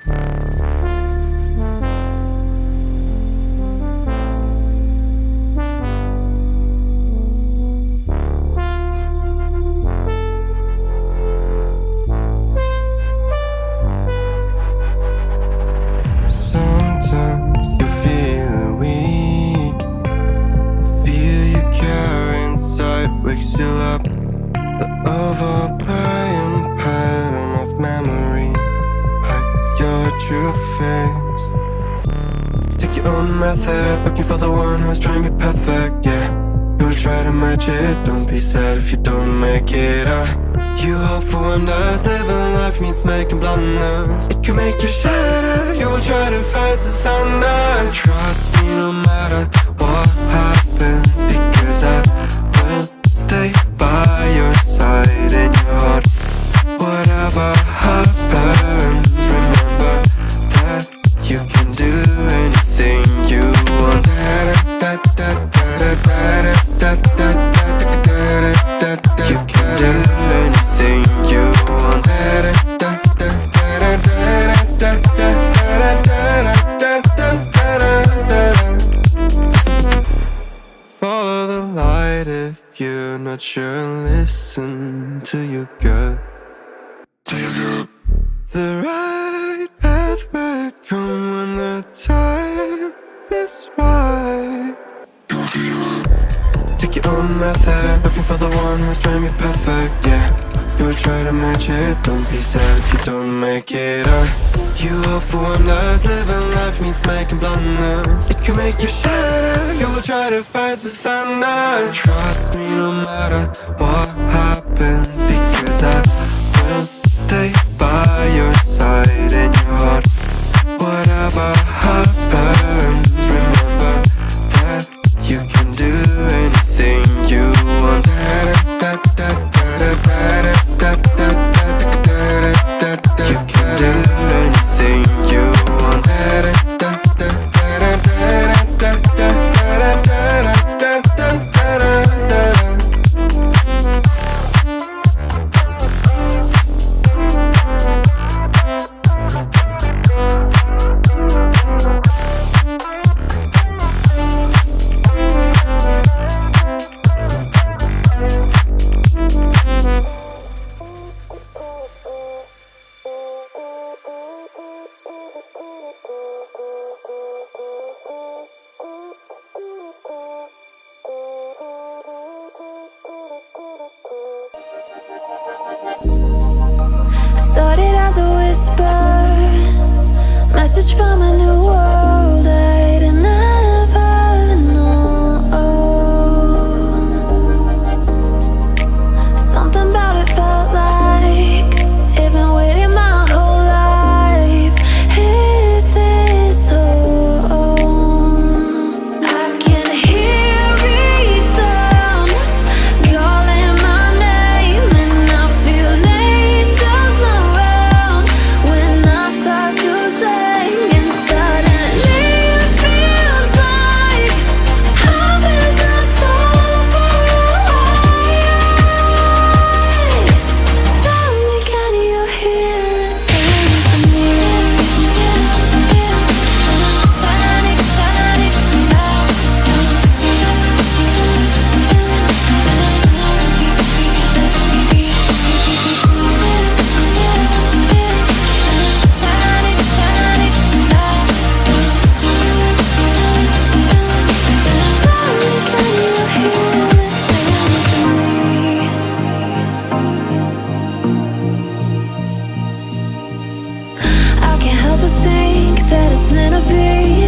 Sometimes you feel weak. The fear you carry inside wakes you up. The overplaying pattern of memory hides your true face. Take your own method, looking for the one who's trying to be perfect, yeah. You'll try to match it, don't be sad if you don't make it. You hope for wonders, living life means making blunders. It can make you shatter, you will try to fight the thunder. Trust me no matter what happens, because I will stay by your side in your heart. Whatever happens, remember that you can do anything you want. You can do anything you want. Follow the light if you're not sure. Listen to your gut. The right path will come when the time is right. Take your own method, looking for the one who's trying to be perfect, yeah. You'll try to match it, don't be sad if you don't make it. You hope for wonders, living life means making blunders. It can make you shatter, you will try to fight the thunder. Trust me no matter what happens, because I will stay by your side in your heart. Whatever happens, remember that you can do anything you want. You can do anything you want. Started as a whisper, message from a new world I'd never known. Something about it felt like it'd been waiting my whole life. Is this home? I can hear each sound calling my name, and I feel angels around when I start to sing. And suddenly it feels like heaven's not so far away. Tell me, can you hear the symphony? Panic, panic, I can't help but think that it's meant to be.